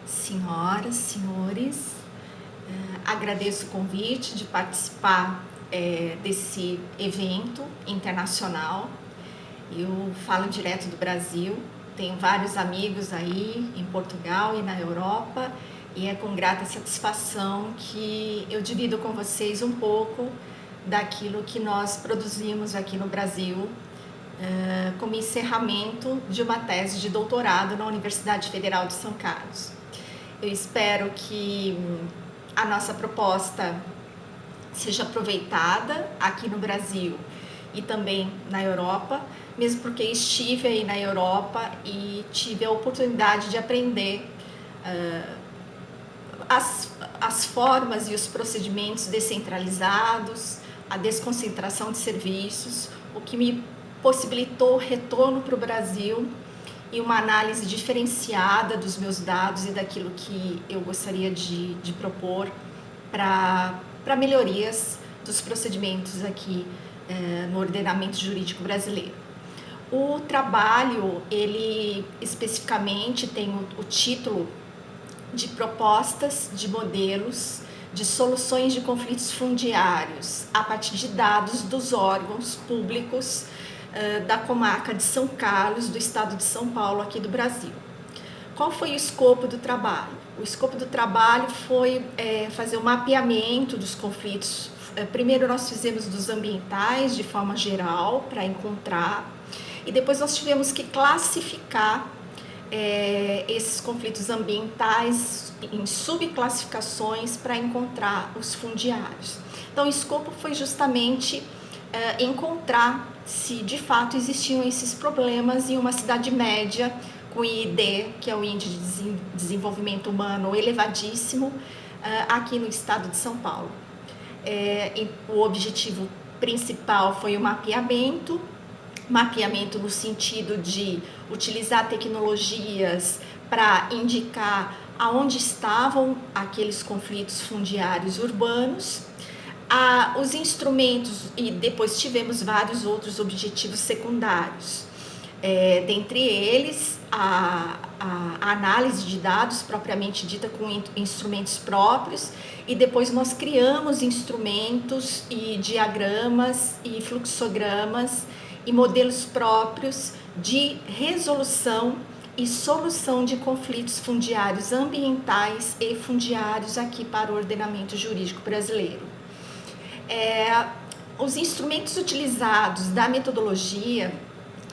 Senhoras, senhores, agradeço o convite de participar desse evento internacional. Eu falo direto do Brasil, tenho vários amigos aí em Portugal e na Europa, e é com grata satisfação que eu divido com vocês um pouco daquilo que nós produzimos aqui no Brasil, como encerramento de uma tese de doutorado na Universidade Federal de São Carlos. Eu espero que a nossa proposta seja aproveitada aqui no Brasil e também na Europa, mesmo porque estive aí na Europa e tive a oportunidade de aprender as formas e os procedimentos descentralizados, a desconcentração de serviços, o que me possibilitou retorno para o Brasil e uma análise diferenciada dos meus dados e daquilo que eu gostaria de propor para melhorias dos procedimentos aqui no ordenamento jurídico brasileiro. O trabalho, ele especificamente tem o título de propostas de modelos de soluções de conflitos fundiários a partir de dados dos órgãos públicos da comarca de São Carlos, do estado de São Paulo, aqui do Brasil. Qual foi o escopo do trabalho? O escopo do trabalho foi fazer o mapeamento dos conflitos. Primeiro nós fizemos dos ambientais de forma geral para encontrar, e depois nós tivemos que classificar esses conflitos ambientais em subclassificações para encontrar os fundiários. Então o escopo foi justamente encontrar se de fato existiam esses problemas em uma cidade média com IID, que é o Índice de Desenvolvimento Humano elevadíssimo, aqui no estado de São Paulo. O objetivo principal foi o mapeamento no sentido de utilizar tecnologias para indicar aonde estavam aqueles conflitos fundiários urbanos, os instrumentos, e depois tivemos vários outros objetivos secundários, dentre eles a análise de dados propriamente dita com instrumentos próprios, e depois nós criamos instrumentos e diagramas e fluxogramas e modelos próprios de resolução e solução de conflitos fundiários ambientais e fundiários aqui para o ordenamento jurídico brasileiro. Os instrumentos utilizados da metodologia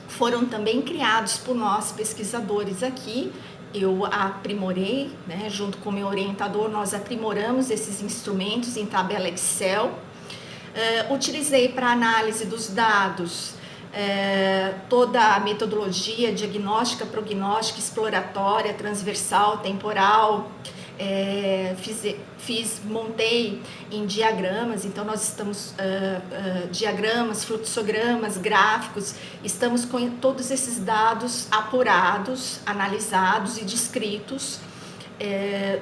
foram também criados por nós pesquisadores aqui. Eu aprimorei, junto com o meu orientador, nós aprimoramos esses instrumentos em tabela Excel. Utilizei para análise dos dados toda a metodologia diagnóstica, prognóstica, exploratória, transversal, temporal. Montei em diagramas, então nós estamos diagramas, fluxogramas, gráficos, estamos com todos esses dados apurados, analisados e descritos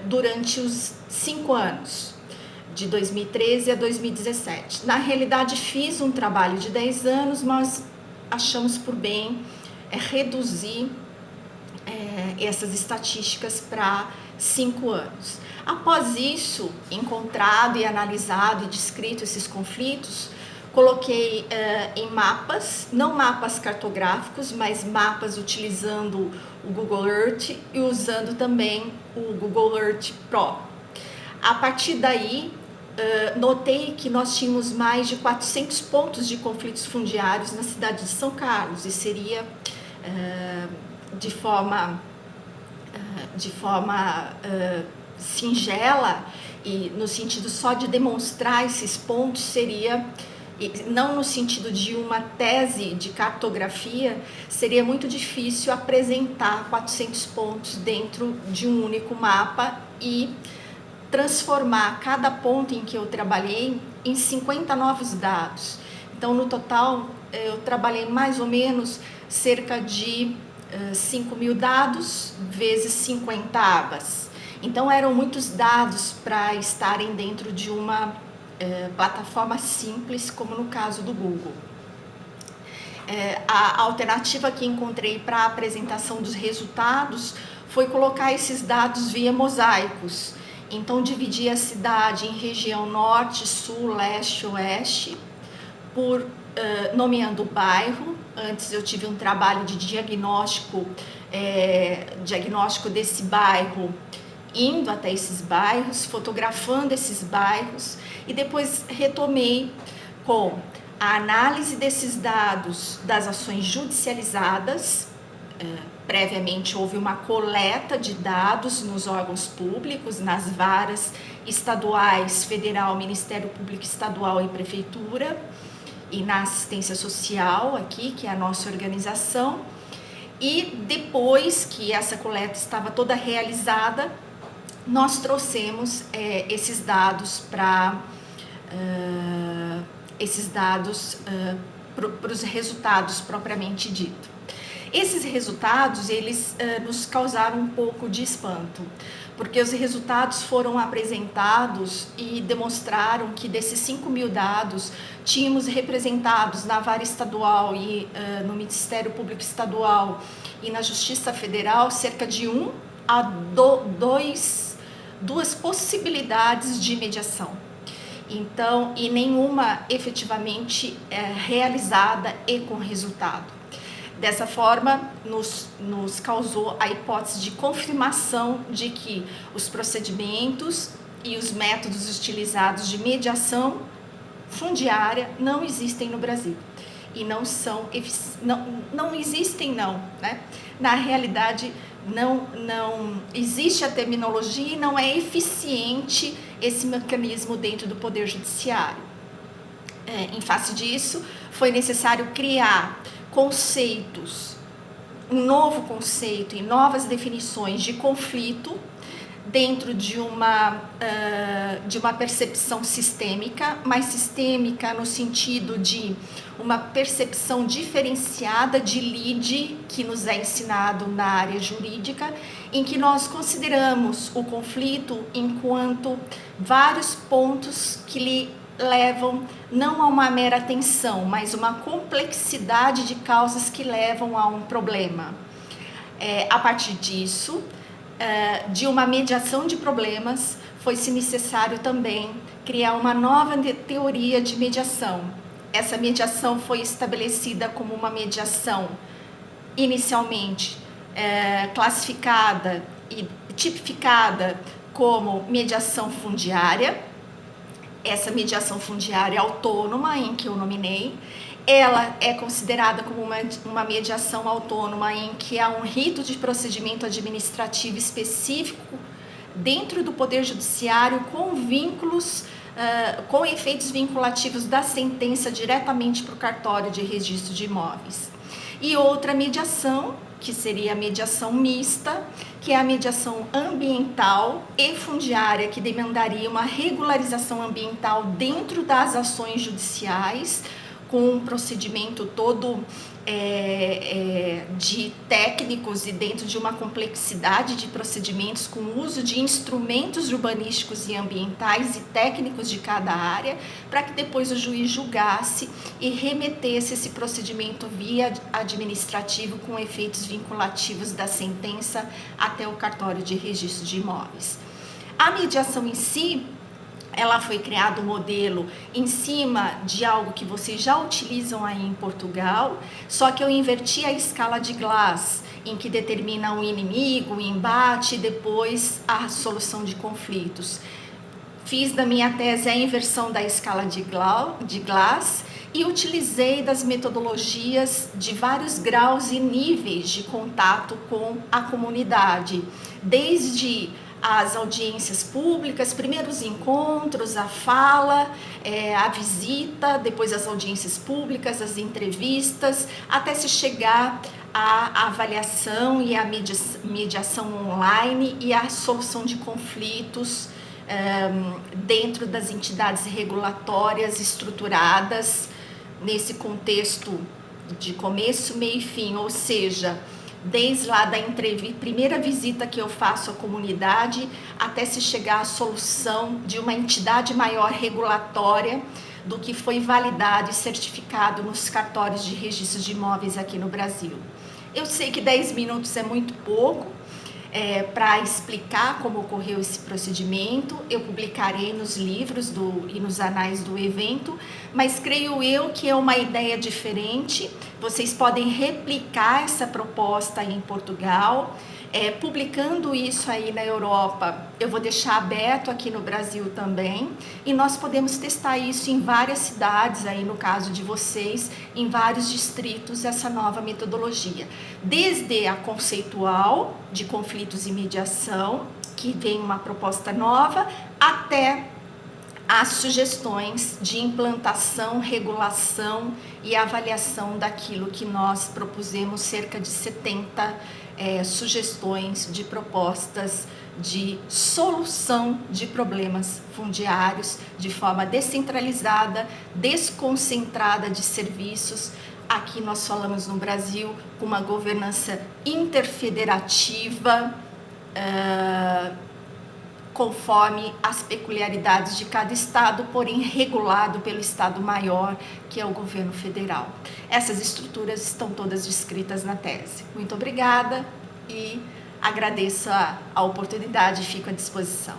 durante os 5 anos, de 2013 a 2017. Na realidade, fiz um trabalho de 10 anos, mas achamos por bem reduzir essas estatísticas para 5 anos. Após isso, encontrado e analisado e descrito esses conflitos, coloquei em mapas, não mapas cartográficos, mas mapas utilizando o Google Earth e usando também o Google Earth Pro. A partir daí, notei que nós tínhamos mais de 400 pontos de conflitos fundiários na cidade de São Carlos, e seria de forma singela e no sentido só de demonstrar esses pontos, seria, não no sentido de uma tese de cartografia, seria muito difícil apresentar 400 pontos dentro de um único mapa e transformar cada ponto em que eu trabalhei em 50 novos dados. Então, no total, eu trabalhei mais ou menos cerca de 5.000 dados vezes 50 abas. Então, eram muitos dados para estarem dentro de uma plataforma simples, como no caso do Google. A alternativa que encontrei para a apresentação dos resultados foi colocar esses dados via mosaicos. Então, dividir a cidade em região norte, sul, leste, oeste, nomeando o bairro. Antes eu tive um trabalho de diagnóstico desse bairro, indo até esses bairros, fotografando esses bairros, e depois retomei com a análise desses dados das ações judicializadas. Previamente houve uma coleta de dados nos órgãos públicos, nas varas estaduais, federal, Ministério Público Estadual e Prefeitura, e na assistência social aqui, que é a nossa organização. E depois que essa coleta estava toda realizada, nós trouxemos esses dados para os resultados propriamente dito. Esses resultados, eles nos causaram um pouco de espanto, porque os resultados foram apresentados e demonstraram que desses 5.000 dados, tínhamos representados na vara estadual e no Ministério Público Estadual e na Justiça Federal cerca de 1 a 2 possibilidades de mediação. Então, e nenhuma efetivamente realizada e com resultado. Dessa forma, nos causou a hipótese de confirmação de que os procedimentos e os métodos utilizados de mediação fundiária não existem no Brasil. E não existem, né? Na realidade, não existe a terminologia e não é eficiente esse mecanismo dentro do Poder Judiciário. Em face disso, foi necessário criar conceitos, um novo conceito e novas definições de conflito dentro de uma percepção sistêmica, mas sistêmica no sentido de uma percepção diferenciada de lide que nos é ensinado na área jurídica, em que nós consideramos o conflito enquanto vários pontos que lhe levam não a uma mera tensão, mas uma complexidade de causas que levam a um problema. A partir disso, de uma mediação de problemas, foi-se necessário também criar uma nova teoria de mediação. Essa mediação foi estabelecida como uma mediação inicialmente classificada e tipificada como mediação fundiária. Essa mediação fundiária autônoma, em que eu nominei, ela é considerada como uma mediação autônoma em que há um rito de procedimento administrativo específico dentro do Poder Judiciário com vínculos, com efeitos vinculativos da sentença diretamente para o cartório de registro de imóveis. E outra mediação, que seria a mediação mista, que é a mediação ambiental e fundiária, que demandaria uma regularização ambiental dentro das ações judiciais, com um procedimento todo de técnicos e dentro de uma complexidade de procedimentos, com o uso de instrumentos urbanísticos e ambientais e técnicos de cada área, para que depois o juiz julgasse e remetesse esse procedimento via administrativo com efeitos vinculativos da sentença até o cartório de registro de imóveis. A mediação em si, ela foi criado um modelo em cima de algo que vocês já utilizam aí em Portugal, só que eu inverti a escala de Glass, em que determina o inimigo, o embate e depois a solução de conflitos. Fiz da minha tese a inversão da escala de Glass e utilizei das metodologias de vários graus e níveis de contato com a comunidade, desde as audiências públicas, primeiros encontros, a fala, a visita, depois as audiências públicas, as entrevistas, até se chegar à avaliação e à mediação online e à solução de conflitos dentro das entidades regulatórias estruturadas nesse contexto de começo, meio e fim, ou seja, desde lá da primeira visita que eu faço à comunidade até se chegar à solução de uma entidade maior regulatória do que foi validado e certificado nos cartórios de registro de imóveis aqui no Brasil. Eu sei que 10 minutos é muito pouco, para explicar como ocorreu esse procedimento. Eu publicarei nos livros e nos anais do evento, mas creio eu que é uma ideia diferente. Vocês podem replicar essa proposta aí em Portugal, publicando isso aí na Europa. Eu vou deixar aberto aqui no Brasil também, e nós podemos testar isso em várias cidades, aí no caso de vocês, em vários distritos, essa nova metodologia. Desde a conceitual, de conflitos e mediação, que vem uma proposta nova, até as sugestões de implantação, regulação e avaliação daquilo que nós propusemos, cerca de 70 sugestões de propostas de solução de problemas fundiários de forma descentralizada, desconcentrada de serviços. Aqui nós falamos no Brasil com uma governança interfederativa, conforme as peculiaridades de cada estado, porém regulado pelo estado maior, que é o governo federal. Essas estruturas estão todas descritas na tese. Muito obrigada e agradeço a oportunidade e fico à disposição.